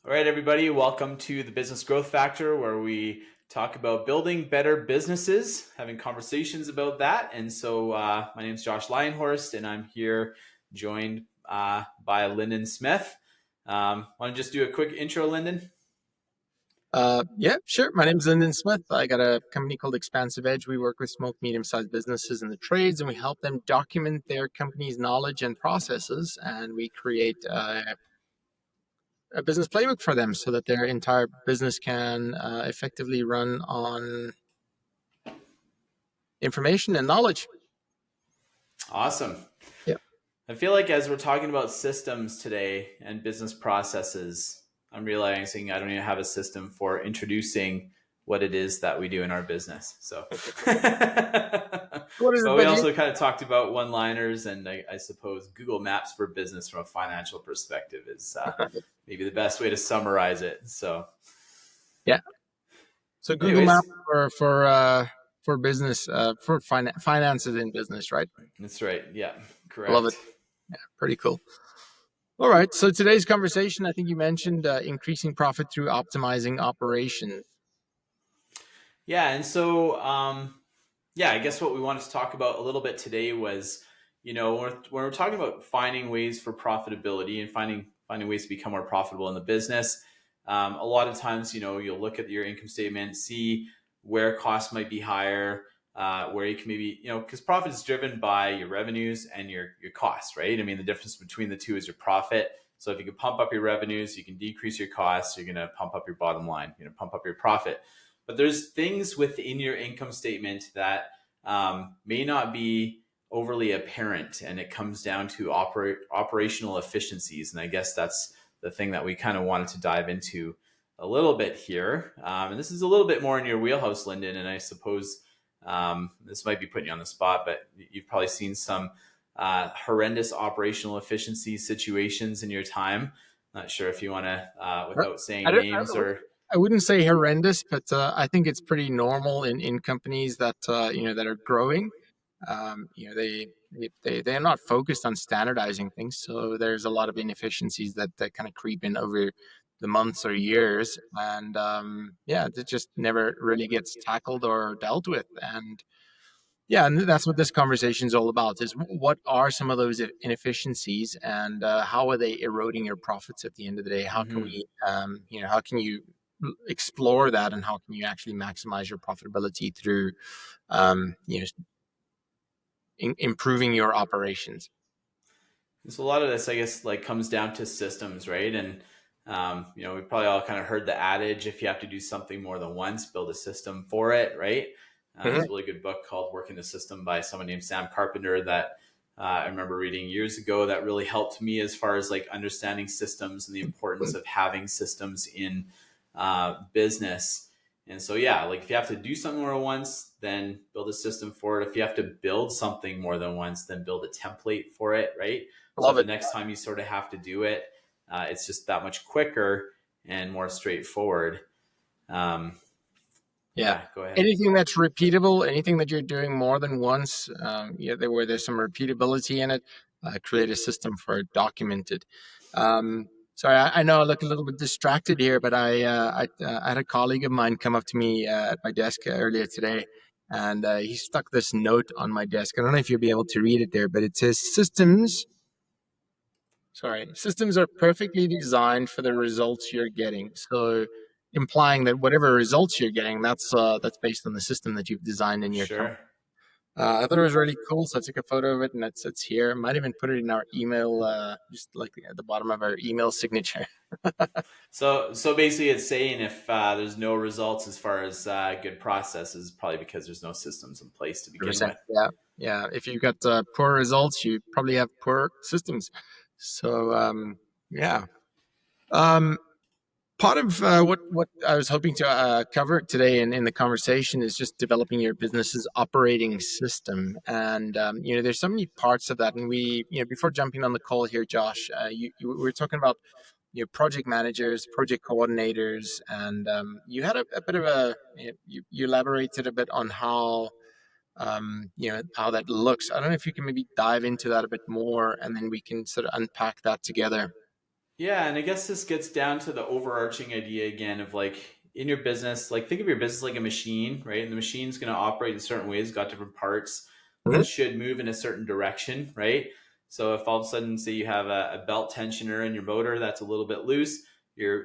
All right, everybody, welcome to the Business Growth Factor, where we talk about building better businesses, having conversations about that. And so, my name is Josh Leyenhorst, and I'm here joined by Lyndon Smith. Want to just do a quick intro, Lyndon? Yeah, sure. My name is Lyndon Smith. I got a company called Expansive Edge. We work with small to medium-sized businesses in the trades, and we help them document their company's knowledge and processes. And we create a business playbook for them so that their entire business can effectively run on information and knowledge. Awesome. Yeah. I feel like as we're talking about systems today and business processes, I'm realizing I don't even have a system for introducing what it is that we do in our business. So, What is it but we that you? also kind of talked about one-liners, and I suppose Google Maps for business from a financial perspective is maybe the best way to summarize it. So, Yeah. So Google Maps anyways, for business for finances in business, right? that's right. Yeah, Love it. correct. Yeah, pretty cool. All right. So today's conversation, I think you mentioned increasing profit through optimizing operations. Yeah, and so yeah, I guess what we wanted to talk about a little bit today was, when we're talking about finding ways for profitability and finding ways to become more profitable in the business. A lot of times, you'll look at your income statement, see where costs might be higher, where you can maybe, because profit is driven by your revenues and your costs, right? I mean, the difference between the two is your profit. So if you can pump up your revenues, you can decrease your costs. You're going to pump up your bottom line. You're going to pump up your profit. But there's things within your income statement that may not be overly apparent, and it comes down to operational efficiencies. And I guess that's the thing that we kind of wanted to dive into a little bit here. And this is a little bit more in your wheelhouse, Lyndon. And I suppose this might be putting you on the spot, but you've probably seen some horrendous operational efficiency situations in your time. Not sure if you want to, without I, saying don't, names or. I wouldn't say horrendous, but I think it's pretty normal in companies that that are growing. They're not focused on standardizing things, so there's a lot of inefficiencies that kind of creep in over the months or years, and yeah, it just never really gets tackled or dealt with. And yeah, and that's what this conversation is all about: is what are some of those inefficiencies, and how are they eroding your profits at the end of the day? How can Mhm. we, how can you explore that, and how can you actually maximize your profitability through, um, you know, improving your operations? So a lot of this, I guess, like comes down to systems, right? And we probably all kind of heard the adage: if you have to do something more than once, build a system for it, right? There's a Mhm. really good book called "Working the System" by someone named Sam Carpenter that I remember reading years ago. That really helped me as far as like understanding systems and the importance of having systems in business. And so, yeah, like if you have to do something more than once, then build a system for it. If you have to build something more than once, then build a template for it, right? So Love the it. next time you sort of have to do it, it's just that much quicker and more straightforward. Um, Yeah. yeah, go ahead. Anything that's repeatable, anything that you're doing more than once, where there's some repeatability in it, create a system for it, documented. Sorry, I know I look a little bit distracted here, but I had a colleague of mine come up to me at my desk earlier today, and he stuck this note on my desk. I don't know if you'll be able to read it there, but it says systems. Sorry, systems are perfectly designed for the results you're getting. So, implying that whatever results you're getting, that's based on the system that you've designed in your company. Sure. I thought it was really cool, so I took a photo of it, and it's here. Might even put it in our email, just like at the bottom of our email signature. So basically, it's saying if there's no results as far as good processes, probably because there's no systems in place to begin 100%. with. Yeah, yeah. If you've got poor results, you probably have poor systems. So, yeah. Um, Part of what I was hoping to cover today in the conversation is just developing your business's operating system, and there's so many parts of that. And before jumping on the call here, Josh, we were talking about project managers, project coordinators, and you had a bit of you elaborated a bit on how how that looks. I don't know if you can maybe dive into that a bit more, and then we can sort of unpack that together. Yeah, and I guess this gets down to the overarching idea again of like in your business, like think of your business like a machine, right? And the machine's going to operate in certain ways, got different parts Mhm. that should move in a certain direction, right? So if all of a sudden, say you have a belt tensioner in your motor that's a little bit loose, your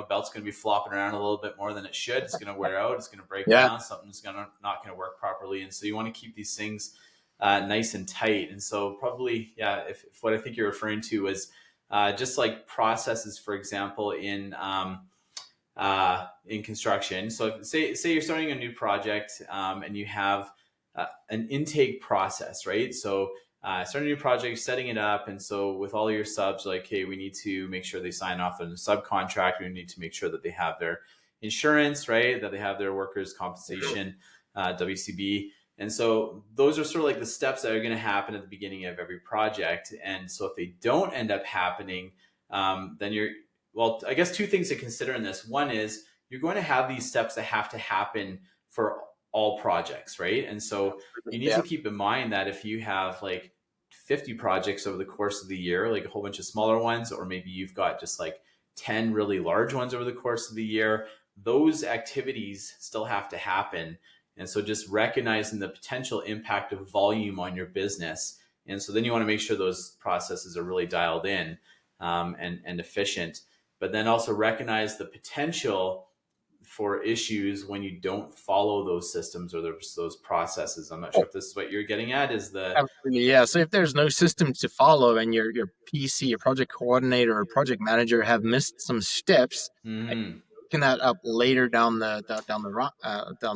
belt's going to be flopping around a little bit more than it should. It's going to wear out. It's going to break Yeah. down. Something's going to not going to work properly, and so you want to keep these things nice and tight. And so probably, yeah, if what I think you're referring to is just like processes, for example, in construction. So if, say you're starting a new project and you have an intake process, right? So starting a new project, setting it up, and so with all your subs, like, hey, we need to make sure they sign off on the subcontract. We need to make sure that they have their insurance, right? That they have their workers' compensation, WCB. And so those are sort of like the steps that are going to happen at the beginning of every project. And so if they don't end up happening, then you're, well, I guess two things to consider in this. One is you're going to have these steps that have to happen for all projects, right? And so you need to Yeah. keep in mind that if you have like 50 projects over the course of the year, like a whole bunch of smaller ones, or maybe you've got just like 10 really large ones over the course of the year, those activities still have to happen. And so just recognizing the potential impact of volume on your business. And so then you want to make sure those processes are really dialed in and efficient, but then also recognize the potential for issues when you don't follow those systems or those processes. I'm not sure if this is what you're getting at. Is the Absolutely, yeah. So if there's no system to follow and your PC, your project coordinator or project manager have missed some steps, and mm, looking that up later down the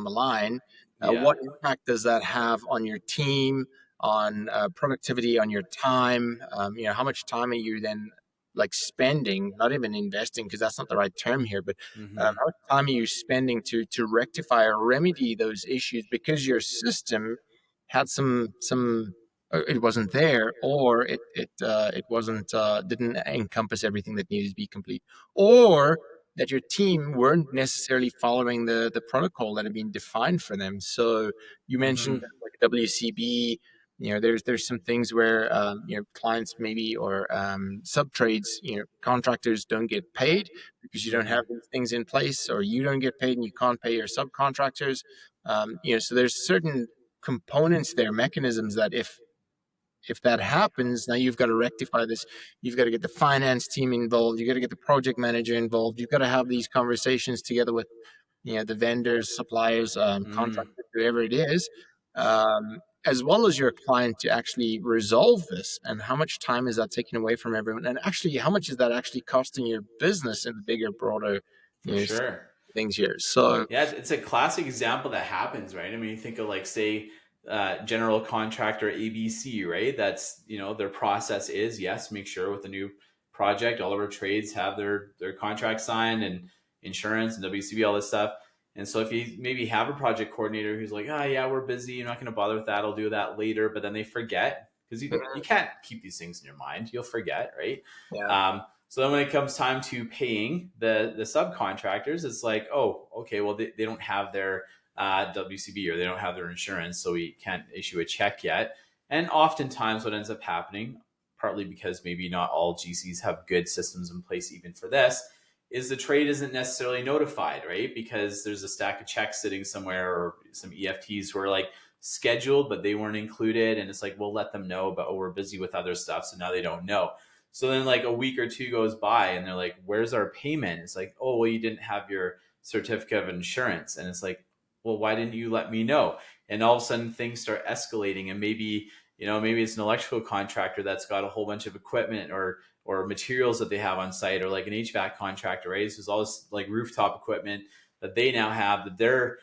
line, yeah, what impact does that have on your team, on productivity, on your time? How much time are you then like spending, not even investing, because that's not the right term here, but mm-hmm, how much time are you spending to rectify or remedy those issues because your system had some it wasn't there, or it wasn't didn't encompass everything that needed to be complete, or that your team weren't necessarily following the protocol that had been defined for them. So you mentioned mm-hmm, like WCB. There's some things where clients maybe or sub trades, contractors don't get paid because you don't mm-hmm, have these things in place, or you don't get paid and you can't pay your subcontractors. So there's certain components there, mechanisms that if that happens, now you've got to rectify this. You've got to get the finance team involved. You've got to get the project manager involved. You've got to have these conversations together with the vendors, suppliers, mm. contractors, whoever it is, as well as your client to actually resolve this. And how much time is that taking away from everyone? And actually, how much is that actually costing your business in the bigger, broader, For sure. things here? So Yeah, it's a classic example that happens, right? I mean, you think of like, say, general contractor ABC, right? That's, their process is, yes, make sure with the new project, all of our trades have their contract signed and insurance and WCB, all this stuff. And so if you maybe have a project coordinator who's like, oh yeah, we're busy, you're not going to bother with that, I'll do that later, but then they forget because you can't keep these things in your mind, you'll forget, right? yeah, So then when it comes time to paying the subcontractors, it's like, oh, okay, well, they don't have their WCB or they don't have their insurance, so we can't issue a check yet. And oftentimes what ends up happening, partly because maybe not all GCs have good systems in place even for this, is the trade isn't necessarily notified, right? Because there's a stack of checks sitting somewhere or some EFTs were like scheduled, but they weren't included. And it's like, we'll let them know, but oh, we're busy with other stuff. So now they don't know. So then like a week or two goes by and they're like, where's our payment? It's like, oh, well, you didn't have your certificate of insurance. And it's like, well, why didn't you let me know? And all of a sudden things start escalating and maybe it's an electrical contractor that's got a whole bunch of equipment or materials that they have on site, or like an HVAC contractor, right? So there's all this like rooftop equipment that they now have that their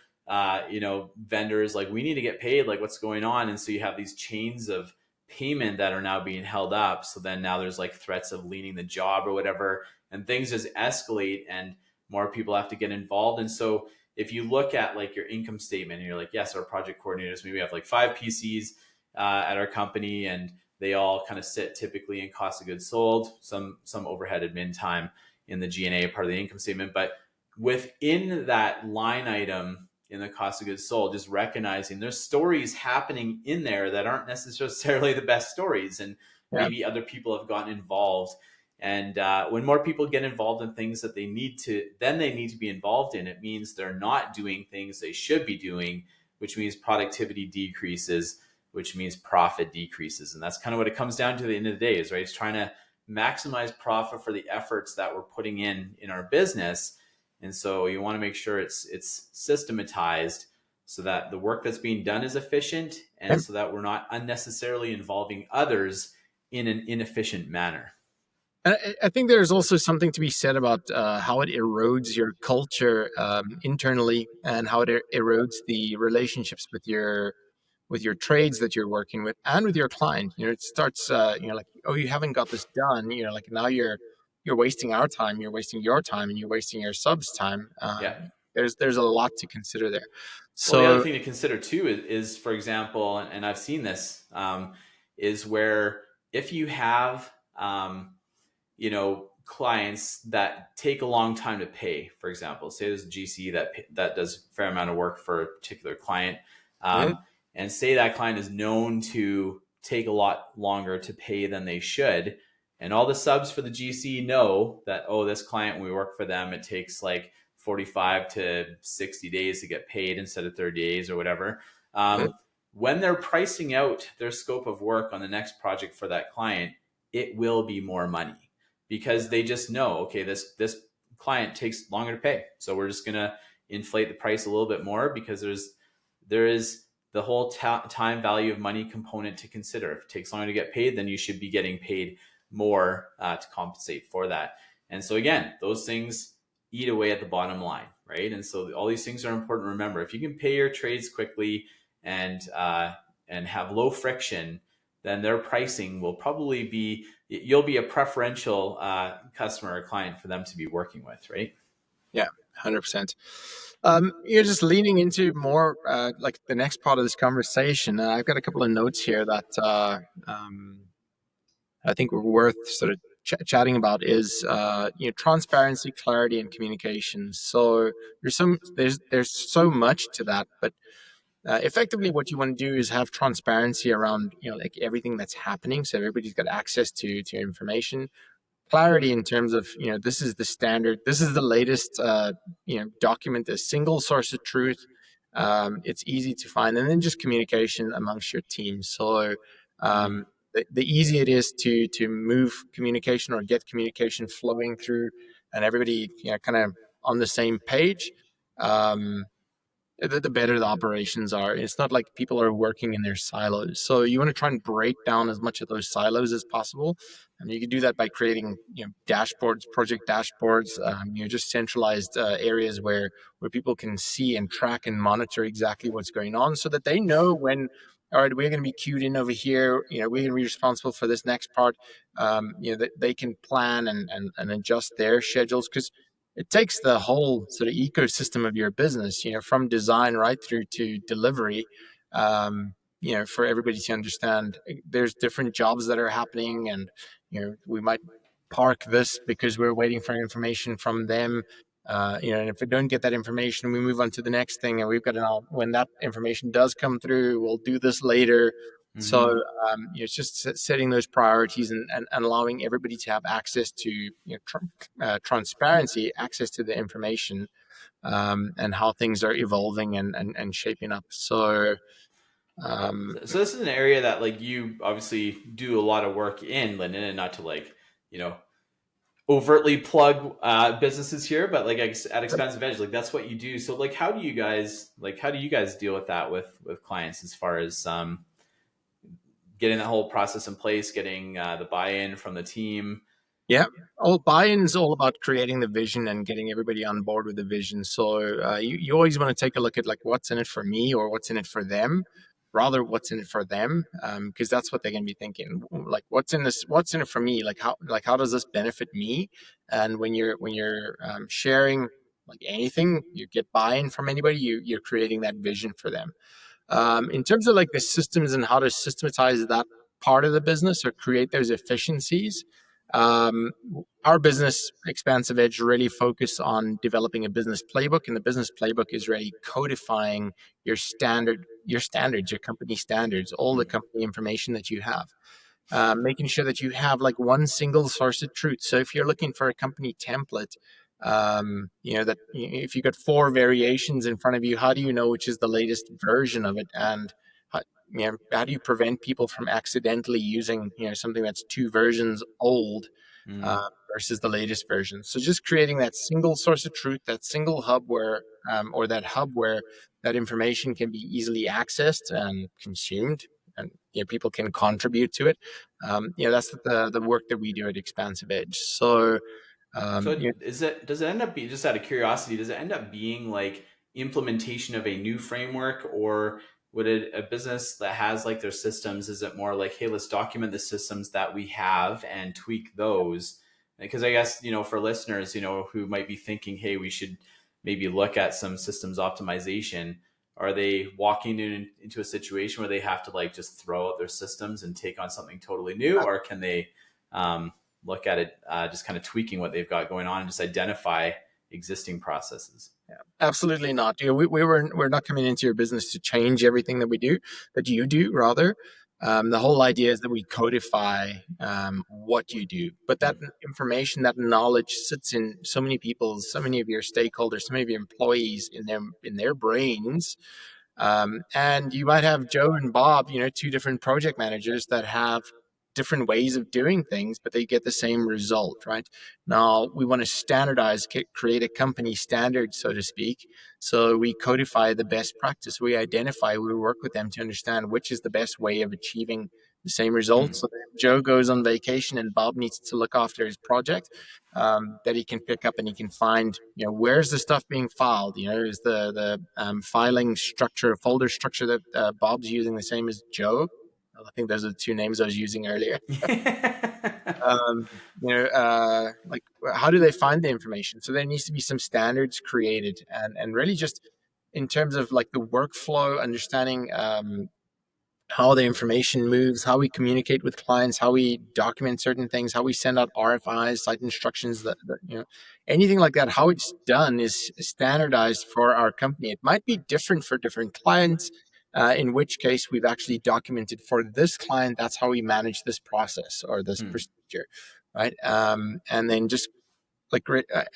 vendors like, we need to get paid, like what's going on? And so you have these chains of payment that are now being held up. So then now there's like threats of leaning the job or whatever, and things just escalate and more people have to get involved. And so if you look at like your income statement and you're like, yes, our project coordinators, maybe we have like 5 PCs at our company, and they all kind of sit typically in cost of goods sold, some overhead admin time in the G&A part of the income statement. But within that line item in the cost of goods sold, just recognizing there's stories happening in there that aren't necessarily the best stories, and yeah, maybe other people have gotten involved. And when more people get involved in things that they need to be involved in, it means they're not doing things they should be doing, which means productivity decreases, which means profit decreases. And that's kind of what it comes down to at the end of the day, is right. It's trying to maximize profit for the efforts that we're putting in our business. And so you want to make sure it's systematized so that the work that's being done is efficient, and Yep. so that we're not unnecessarily involving others in an inefficient manner. And I think there's also something to be said about how it erodes your culture internally, and how it erodes the relationships with your trades that you're working with and with your client. You know, it starts, like, oh, you haven't got this done. You know, like now you're wasting our time, you're wasting your time, and you're wasting your subs time. Yeah. There's a lot to consider there. Well, the other So thing to consider too is for example, and I've seen this, is where if you have clients that take a long time to pay. For example, say there's a GC that does a fair amount of work for a particular client, yeah, and say that client is known to take a lot longer to pay than they should, and all the subs for the GC know that, oh, this client, when we work for them, it takes like 45 to 60 days to get paid instead of 30 days or whatever. yeah, When they're pricing out their scope of work on the next project for that client, it will be more money, because they just know, okay, this client takes longer to pay, so we're just gonna inflate the price a little bit more, because there is the whole time value of money component to consider. If it takes longer to get paid, then you should be getting paid more to compensate for that. And so again, those things eat away at the bottom line, right? And so all these things are important to remember. If you can pay your trades quickly and have low friction, then their pricing will probably be, you'll be a preferential customer or client for them to be working with, right? yeah, 100%. You're just leaning into more like the next part of this conversation. I've got a couple of notes here that I think were worth sort of chatting about is transparency, clarity, and communication. So there's so much to that, but effectively, what you want to do is have transparency around like everything that's happening, so everybody's got access to information. Clarity in terms of this is the standard, this is the latest document, the single source of truth. It's easy to find, and then just communication amongst your team. So Mm-hmm. the easier it is to move communication or get communication flowing through, and everybody kind of on the same page, um, the better the operations are. It's not like people are working in their silos. So you want to try and break down as much of those silos as possible. And you can do that by creating, dashboards, project dashboards, just centralized areas where people can see and track and monitor exactly what's going on, so that they know when, all right, we're going to be queued in over here. We're going to be responsible for this next part. That they can plan and adjust their schedules, because it takes the whole sort of ecosystem of your business, from design right through to delivery, for everybody to understand there's different jobs that are happening, and we might park this because we're waiting for information from them. And if we don't get that information, we move on to the next thing, and we've got when that information does come through, we'll do this later. So Mm-hmm. it's just setting those priorities, and allowing everybody to have access to transparency, access to the information, and how things are evolving and shaping up. So So this is an area that like you obviously do a lot of work in, Lyndon, and not to like, you know, overtly plug businesses here, but like at expense of edge, like that's what you do. So like, how do you guys deal with that with clients, as far as getting that whole process in place, getting the buy-in from the team? yeah, all buy-in is all about creating the vision and getting everybody on board with the vision. So you always want to take a look at like what's in it for me or what's in it for them, rather what's in it for them, because that's what they're going to be thinking. Like what's in it for me? Like how does this benefit me? And when you're sharing like anything, you get buy-in from anybody. You're creating that vision for them. In terms of like the systems and how to systematize that part of the business or create those efficiencies, um, our business, Expansive Edge, really focus on developing a business playbook, and the business playbook is really codifying your standards, your company standards, all the company information that you have. making sure that you have like one single source of truth. So if you're looking for a company template, that if you got four variations in front of you, how do you know which is the latest version of it? And how, how do you prevent people from accidentally using something that's two versions old Mm. uh, versus the latest version? So just creating that single source of truth, that single hub where or that hub where that information can be easily accessed and consumed, and people can contribute to it. That's the work that we do at Expansive Edge. So So yeah, does it end up being, just out of curiosity, does it end up being like implementation of a new framework, or would it, a business that has like their systems, is it more like, hey, let's document the systems that we have and tweak those? Because I guess, for listeners, who might be thinking, hey, we should maybe look at some systems optimization, are they walking into a situation where they have to like just throw out their systems and take on something totally new, or can they look at it, just kind of tweaking what they've got going on and just identify existing processes? absolutely not. We're not coming into your business to change everything that we do, that you do rather. The whole idea is that we codify what you do, but that Mm. information, that knowledge sits in so many of your stakeholders, so many of your employees in their brains. And you might have Joe and Bob, two different project managers that have different ways of doing things, but they get the same result, right? Now, we want to standardize, create a company standard, so to speak. So we codify the best practice. We work with them to understand which is the best way of achieving the same results. Mm. So that if Joe goes on vacation and Bob needs to look after his project, that he can pick up and he can find, where's the stuff being filed? Is the filing structure, folder structure that Bob's using the same as Joe? I think those are the two names I was using earlier. Um, like how do they find the information? So there needs to be some standards created, and really just in terms of like the workflow, understanding how the information moves, how we communicate with clients, how we document certain things, how we send out RFIs, site instructions, anything like that. How it's done is standardized for our company. It might be different for different clients. In which case, we've actually documented for this client. That's how we manage this process or this Mm. procedure, right? And then just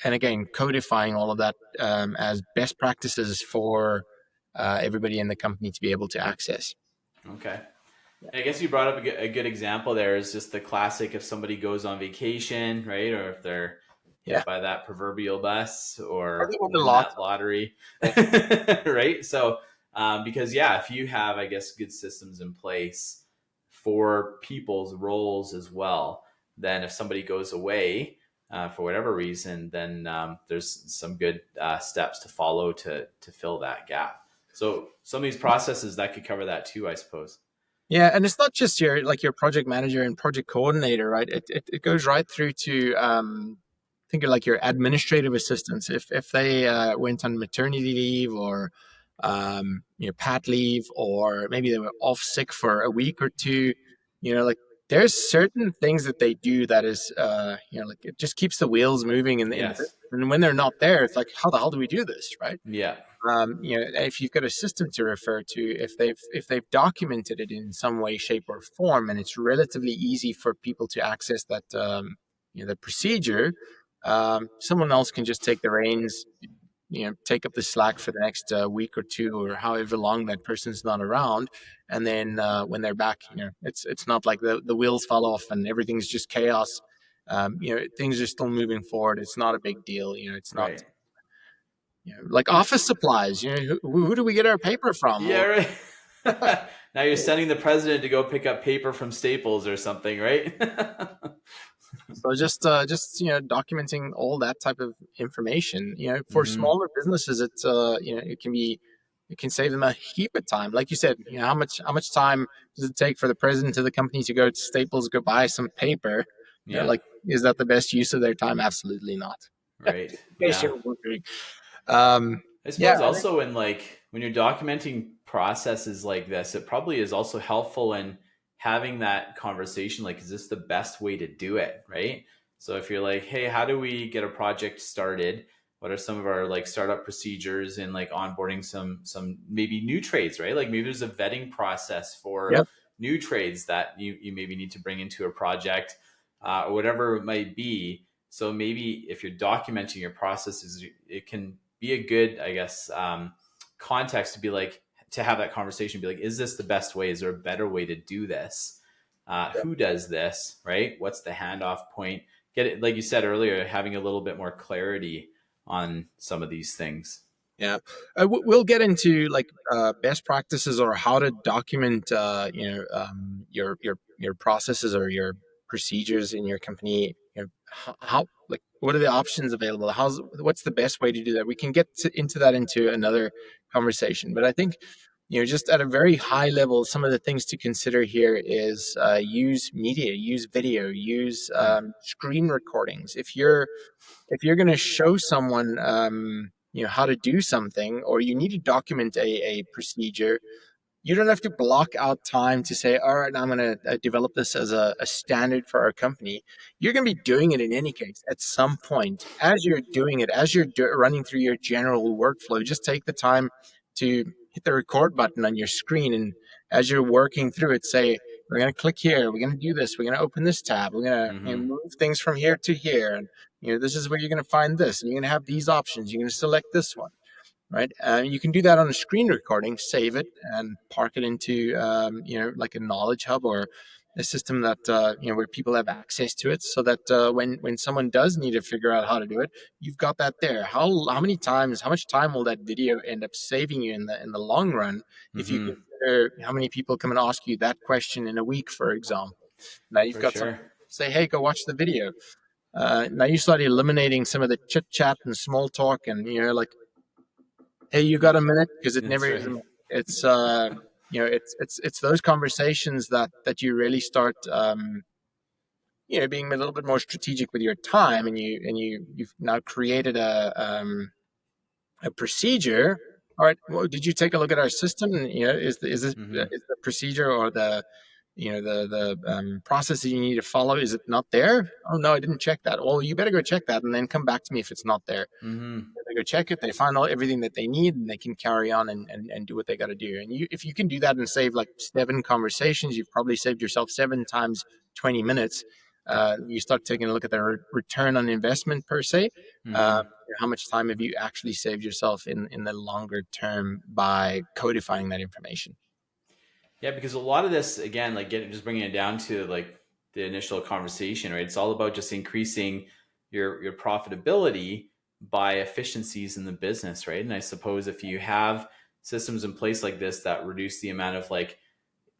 and again, codifying all of that as best practices for everybody in the company to be able to access. Okay. I guess you brought up a good example there, is just the classic, if somebody goes on vacation, right? Or if they're Yeah. hit by that proverbial bus Or or they win the win lot. that lottery, Yeah. right? So, because yeah, if you have, I guess, good systems in place for people's roles as well, then if somebody goes away for whatever reason, then there's some good steps to follow to fill that gap. So some of these processes that could cover that too, I suppose. Yeah, and it's not just your project manager and project coordinator, right? It goes right through to think of like your administrative assistants. If they went on maternity leave or pat leave, or maybe they were off sick for a week or two, like there's certain things that they do that is like it just keeps the wheels moving in the business. Yes. And when they're not there, it's like, how the hell do we do this, right? Yeah. If you've got a system to refer to, if they've documented it in some way, shape, or form, and it's relatively easy for people to access that, the procedure, someone else can just take the reins, take up the slack for the next week or two, or however long that person's not around, and then when they're back, it's not like the wheels fall off and everything's just chaos. Things are still moving forward. It's not a big deal. It's not Right. like office supplies. Who do we get our paper from? Yeah, Or right. Now you're sending the president to go pick up paper from Staples or something, right? so just documenting all that type of information. For Hmm. smaller businesses, it can save them a heap of time. Like you said, how much time does it take for the president of the company to go to Staples, go buy some paper? Yeah. Like, is that the best use of their time? Absolutely not. Right. In case Yeah. you're wondering. Um, I yeah, suppose also in like when you're documenting processes like this, it probably is also helpful in having that conversation. Like, is this the best way to do it? Right. So if you're like, hey, how do we get a project started? What are some of our like startup procedures in like onboarding some maybe new trades, right? Like maybe there's a vetting process for yep, new trades that you maybe need to bring into a project, or whatever it might be. So maybe if you're documenting your processes, it can be a good, I guess, context to be like, to have that conversation, be like, is this the best way? Is there a better way to do this? Who does this, right? What's the handoff point? Get it, like you said earlier, having a little bit more clarity on some of these things. Yeah, we'll get into like best practices or how to document, your processes or your procedures in your company. You know, how like what are the options available? What's the best way to do that? We can get into that into another conversation. But I think, just at a very high level, some of the things to consider here is use media, use video, use Mm. screen recordings. If you're going to show someone how to do something, or you need to document a procedure, you don't have to block out time to say, all right, I'm going to develop this as a standard for our company. You're going to be doing it in any case at some point. As you're doing it, as you're running through your general workflow, just take the time to hit the record button on your screen. And as you're working through it, say, we're going to click here, we're going to do this, we're going to open this tab, we're going to Mm-hmm. move things from here to here. And this is where you're going to find this. And you're going to have these options. You're going to select this one, right? You can do that on a screen recording, save it, and park it into, like a knowledge hub or a system that where people have access to it, so that when someone does need to figure out how to do it, you've got that there. How many times, how much time will that video end up saving you in the long run if you Mm-hmm. consider how many people come and ask you that question in a week, for example? Now you've For got some sure. say, hey, go watch the video. Now you start eliminating some of the chit chat and small talk, and like, hey, you got a minute? Because it That's never is. right. It's it's those conversations that you really start being a little bit more strategic with your time, and you've now created a procedure. All right, well, did you take a look at our system? And, Mm-hmm. is the procedure or the process that you need to follow, is it not there? Oh no, I didn't check that. Well, you better go check that and then come back to me if it's not there. Mm-hmm. They go check it, they find out everything that they need, and they can carry on and do what they got to do. And if you can do that and save like 7 conversations, you've probably saved yourself 7 times 20 minutes. You start taking a look at the return on investment per se. Uh, Mm-hmm. how much time have you actually saved yourself in the longer term by codifying that information? Yeah, because a lot of this, again, like just bringing it down to like the initial conversation, right? It's all about just increasing your profitability by efficiencies in the business, right? And I suppose if you have systems in place like this that reduce the amount of like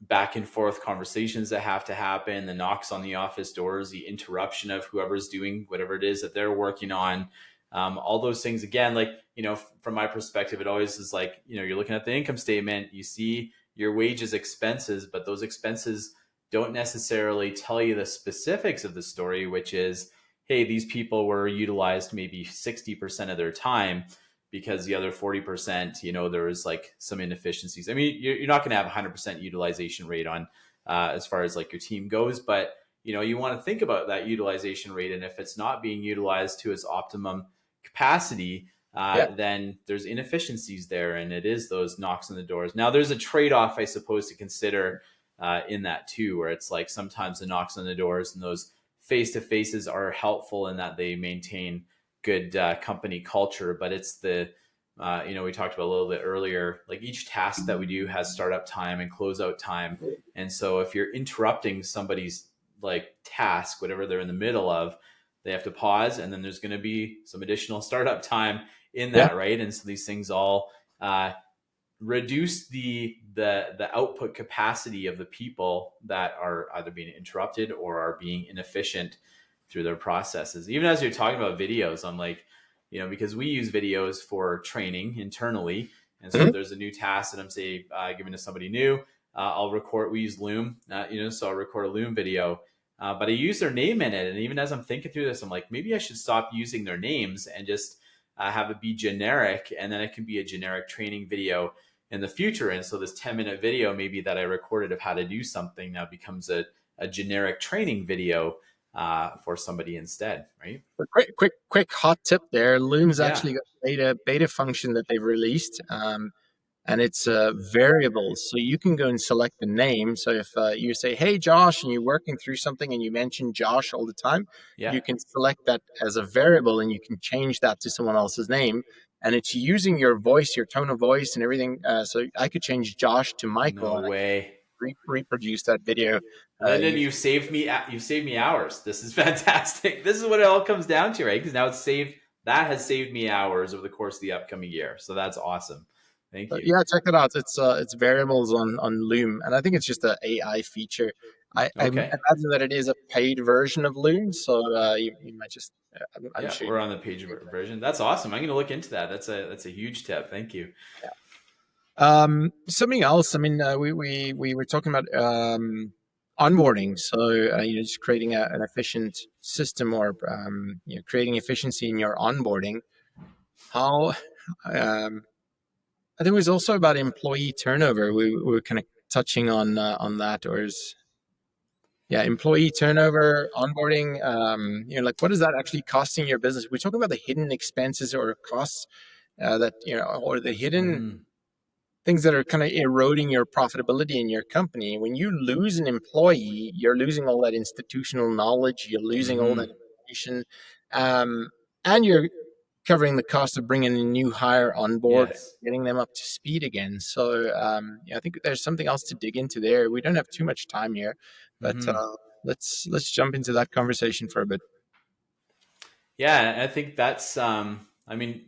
back and forth conversations that have to happen, the knocks on the office doors, the interruption of whoever's doing whatever it is that they're working on, all those things. Again, like, from my perspective, it always is like, you're looking at the income statement, you see your wages expenses, but those expenses don't necessarily tell you the specifics of the story, which is, hey, these people were utilized maybe 60% of their time because the other 40%, there was like some inefficiencies. I mean, you're not going to have 100% utilization rate on as far as like your team goes, but you want to think about that utilization rate. And if it's not being utilized to its optimum capacity, Yeah. then there's inefficiencies there, and it is those knocks on the doors. Now, there's a trade-off, I suppose, to consider in that too, where it's like sometimes the knocks on the doors and those face-to-faces are helpful in that they maintain good company culture, but it's the we talked about a little bit earlier, like each task that we do has startup time and closeout time. And so if you're interrupting somebody's like task, whatever they're in the middle of, they have to pause, and then there's going to be some additional startup time in Yeah. that, right? And so these things all reduce the output capacity of the people that are either being interrupted or are being inefficient through their processes. Even as you're talking about videos, I'm like, because we use videos for training internally, and so if Mhm. there's a new task that I'm say giving to somebody new, I'll record. We use Loom, so I'll record a Loom video. But I use their name in it, and even as I'm thinking through this, I'm like, maybe I should stop using their names and just have it be generic, and then it can be a generic training video in the future. And so this 10-minute video maybe that I recorded of how to do something now becomes a generic training video for somebody instead, right? A quick hot tip there. Loom's Yeah. actually got a beta function that they've released. and it's variables. So you can go and select the name. So if you say, "Hey, Josh," and you're working through something and you mention Josh all the time, Yeah. you can select that as a variable and you can change that to someone else's name. And it's using your voice, your tone of voice, and everything. So I could change Josh to Michael, No and I way. reproduce that video Lyndon, using. you've saved me hours. This is fantastic. This is what it all comes down to, right? Because now it's saved. That has saved me hours over the course of the upcoming year. So that's awesome. Thank you. Yeah, check it out. It's variables on Loom, and I think it's just an AI feature. I Okay. imagine that it is a paid version of Loom, so you might just I'm Yeah, sure you we're might on the page version. That's awesome. I'm going to look into that. That's a huge tip. Thank you. yeah. Something else. I mean, we were talking about onboarding, so just creating an efficient system, or creating efficiency in your onboarding. How I think it was also about employee turnover. We were kind of touching on that, or is yeah, employee turnover, onboarding. Like what is that actually costing your business? We're talking about the hidden expenses or costs that or the hidden Mm-hmm. things that are kind of eroding your profitability in your company. When you lose an employee, you're losing all that institutional knowledge, you're losing all that Mm-hmm. information, um, and you're covering the cost of bringing a new hire on board, Yes. getting them up to speed again. So I think there's something else to dig into there. We don't have too much time here, but Mm-hmm. let's jump into that conversation for a bit. Yeah, I think that's. I mean,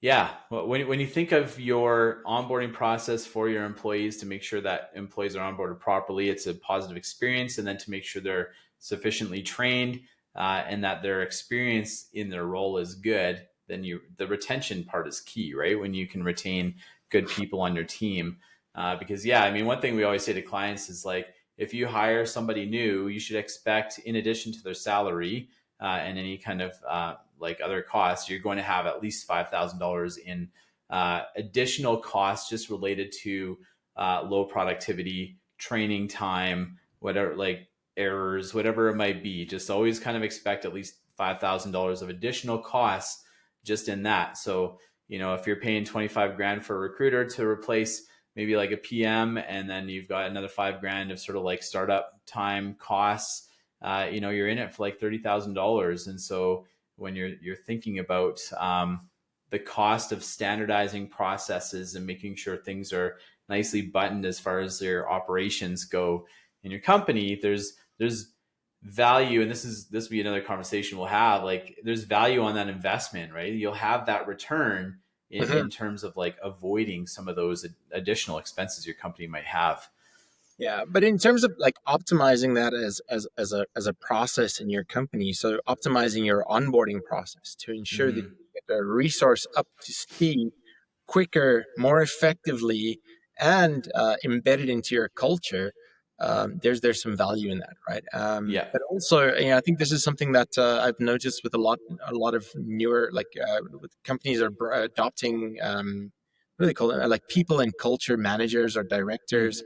yeah. Well, when you think of your onboarding process for your employees to make sure that employees are onboarded properly, it's a positive experience, and then to make sure they're sufficiently trained and that their experience in their role is good, then the retention part is key, right? When you can retain good people on your team, because yeah, I mean, one thing we always say to clients is like, if you hire somebody new, you should expect, in addition to their salary and any kind of like other costs, you're going to have at least $5,000 in additional costs just related to low productivity, training time, whatever, like errors, whatever it might be. Just always kind of expect at least $5,000 of additional costs just in that. So, if you're paying 25 grand for a recruiter to replace maybe like a PM, and then you've got another 5 grand of sort of like startup time costs, you're in it for like $30,000. And so when you're thinking about the cost of standardizing processes and making sure things are nicely buttoned as far as their operations go in your company, there's value, and this will be another conversation we'll have. Like there's value on that investment, right? You'll have that return in terms of like avoiding some of those additional expenses your company might have. Yeah, but in terms of like optimizing that as a process in your company, so optimizing your onboarding process to ensure that Mm-hmm. you get the resource up to speed quicker, more effectively, and embedded into your culture. There's some value in that, right? Yeah. But also, I think this is something that I've noticed with a lot of newer with companies are adopting. What do they call it? Like people and culture managers or directors,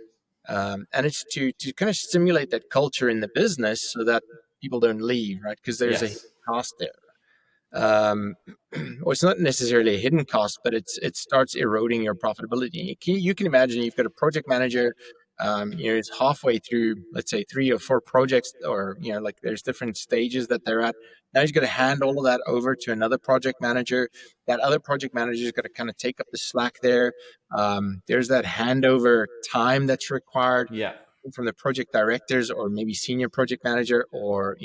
Mm. and it's to kind of stimulate that culture in the business so that people don't leave, right? Because there's a Yes. cost there. Um, or it's not necessarily a hidden cost, but it starts eroding your profitability. You can imagine you've got a project manager, is halfway through, let's say 3 or 4 projects, or like there's different stages that they're at. Now he's got to hand all of that over to another project manager. That other project manager is got to kind of take up the slack there. There's that handover time that's required Yeah. from the project directors or maybe senior project manager, or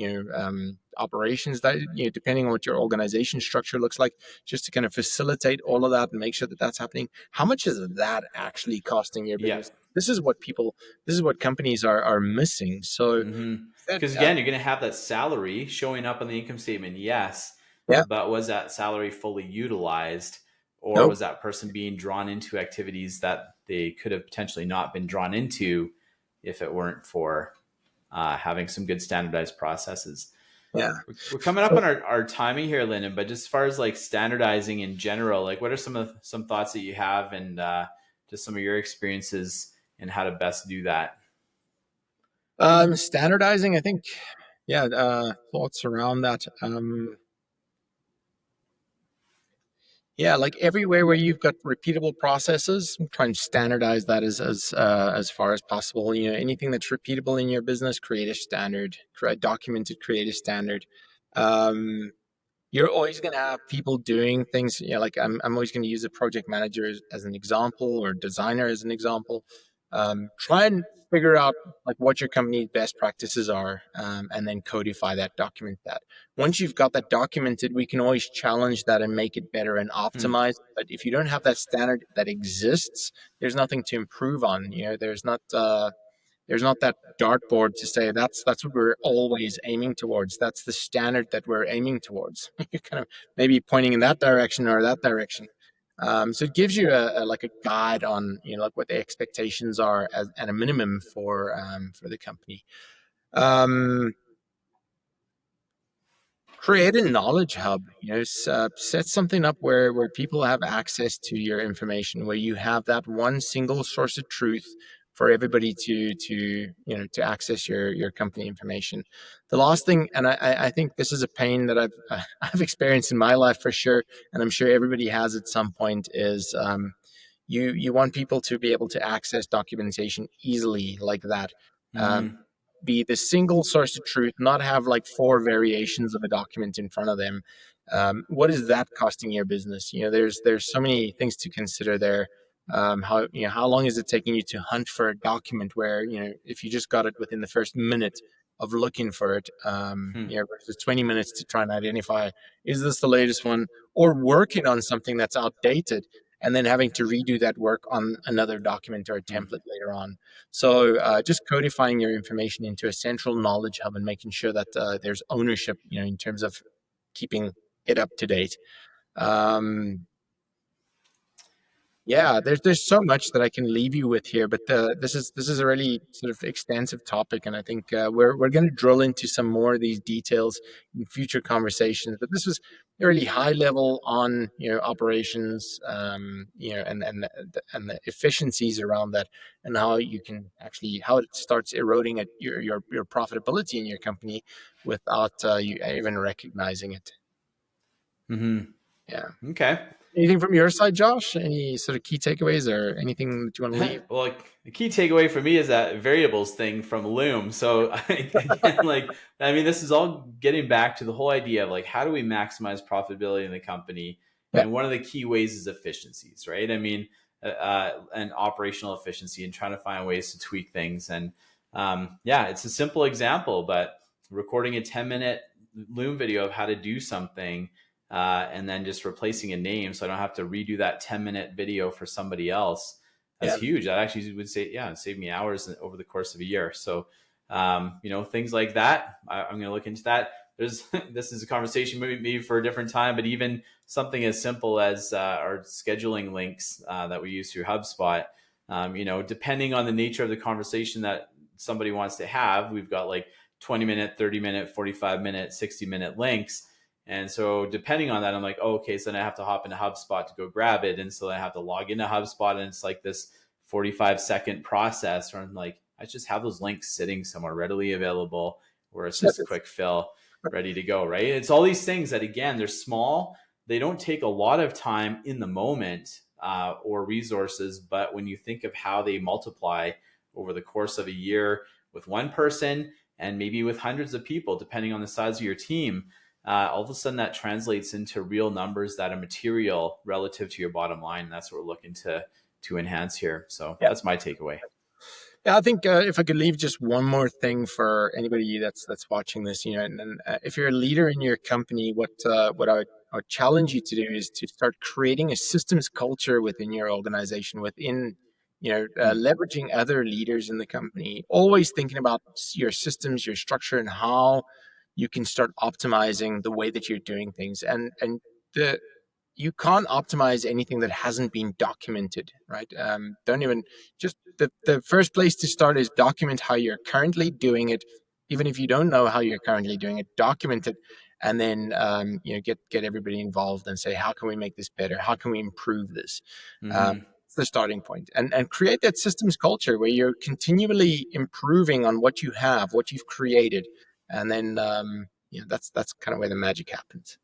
operations, that depending on what your organization structure looks like, just to kind of facilitate all of that and make sure that that's happening. How much is that actually costing your Yeah. business? This is what companies are missing. So Mm-hmm. that Because again, you're going to have that salary showing up on the income statement, yes, yeah, but was that salary fully utilized, or no, was that person being drawn into activities that they could have potentially not been drawn into if it weren't for having some good standardized processes? yeah. We're coming up So on our timing here, Lyndon, but just as far as like standardizing in general, like what are some thoughts that you have, and just some of your experiences and how to best do that? standardizing, I think, yeah, thoughts around that. Yeah, like everywhere where you've got repeatable processes, try and standardize that as far as possible. You know, anything that's repeatable in your business, create a standard, create documented, create a standard. Um, you're always going to have people doing things. You know, like I'm always going to use a project manager as an example, or designer as an example. Try and figure out like what your company's best practices are, and then codify that, document that. Once you've got that documented, we can always challenge that and make it better and Hmm. optimize. But if you don't have that standard that exists, there's nothing to improve on. You know, there's not that dartboard to say that's what we're always aiming towards. That's the standard that we're aiming towards. You're kind of maybe pointing in that direction or that direction. So it gives you a like a guide on, you know, like what the expectations are as at a minimum for the company. Um, Create a knowledge hub. You know, set something up where people have access to your information, where you have that one single source of truth for everybody to you know to access your company information. The last thing, and I think this is a pain that I've I've experienced in my life for sure, and I'm sure everybody has at some point, is you want people to be able to access documentation easily like that. Um, Hmm. be the single source of truth, not have like four variations of a document in front of them. What is that costing your business? You know, there's so many things to consider there. How, you know, how long is it taking you to hunt for a document where, you know, if you just got it within the first minute of looking for it, Hmm. you know, versus 20 minutes to try and identify, is this the latest one, or working on something that's outdated and then having to redo that work on another document or a Hmm. template later on. So just codifying your information into a central knowledge hub and making sure that there's ownership, you know, in terms of keeping it up to date. Um, yeah, there's so much that I can leave you with here, but this is a really sort of extensive topic, and I think we're going to drill into some more of these details in future conversations. But this was a really high level on, you know, operations, you know, and the efficiencies around that, and how you can actually, how it starts eroding at your profitability in your company without you even recognizing it. Hmm. Yeah. Okay. Anything from your side, Josh? Any sort of key takeaways or anything that you want to leave? Well, like, the key takeaway for me is that variables thing from Loom. So again, like, I mean, this is all getting back to the whole idea of like, how do we maximize profitability in the company? Yeah. And one of the key ways is efficiencies, right? I mean, and operational efficiency and trying to find ways to tweak things. And yeah, it's a simple example, but recording a 10-minute Loom video of how to do something, and then just replacing a name so I don't have to redo that 10-minute video for somebody else. That's Yeah. huge. That actually would say, yeah, it saved me hours over the course of a year. So, you know, things like that. I'm going to look into that. There's this is a conversation maybe for a different time, but even something as simple as our scheduling links that we use through HubSpot. You know, depending on the nature of the conversation that somebody wants to have, we've got like 20-minute, 30-minute, 45-minute, 60-minute links. And so depending on that, I'm like, oh, okay, so then I have to hop into HubSpot to go grab it. And so I have to log into HubSpot, and it's like this 45-second process where I'm like, I just have those links sitting somewhere readily available where it's just a Snippets. quick fill, ready to go, right? It's all these things that, again, they're small. They don't take a lot of time in the moment, or resources. But when you think of how they multiply over the course of a year with one person and maybe with hundreds of people, depending on the size of your team, all of a sudden that translates into real numbers that are material relative to your bottom line. And that's what we're looking to enhance here. So Yeah. that's my takeaway. Yeah, I think if I could leave just one more thing for anybody that's watching this, you know, and if you're a leader in your company, what I would challenge you to do is to start creating a systems culture within your organization, within, you know, Hmm. leveraging other leaders in the company, always thinking about your systems, your structure, and how you can start optimizing the way that you're doing things, and the you can't optimize anything that hasn't been documented, right? Don't even, just the first place to start is document how you're currently doing it. Even if you don't know how you're currently doing it, document it, and then you know, get everybody involved and say, how can we make this better? How can we improve this? Hmm. It's the starting point, and create that systems culture where you're continually improving on what you have, what you've created, and then you know, that's kind of where the magic happens.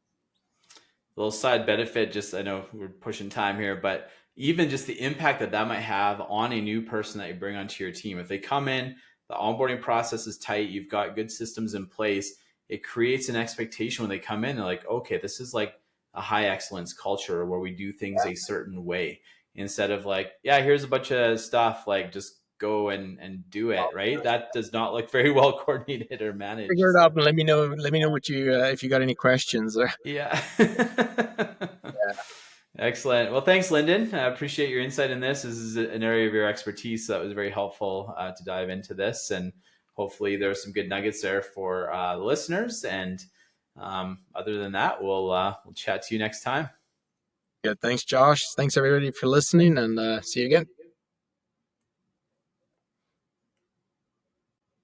little side benefit, just I know we're pushing time here, but even just the impact that that might have on a new person that you bring onto your team. If they come in, the onboarding process is tight, you've got good systems in place, it creates an expectation when they come in. They're like, okay, this is like a high excellence culture where we do things a certain way instead of like, yeah, here's a bunch of stuff, like just go and do it, right? That does not look very well coordinated or managed. Figure it So out and let me know. Let me know what you if you got any questions. yeah. Yeah, Excellent. Well, thanks, Lyndon. I appreciate your insight in this. This is an area of your expertise that was very helpful to dive into this, and hopefully there are some good nuggets there for the listeners. And other than that, we'll chat to you next time. good. Thanks, Josh. Thanks everybody for listening, and see you again.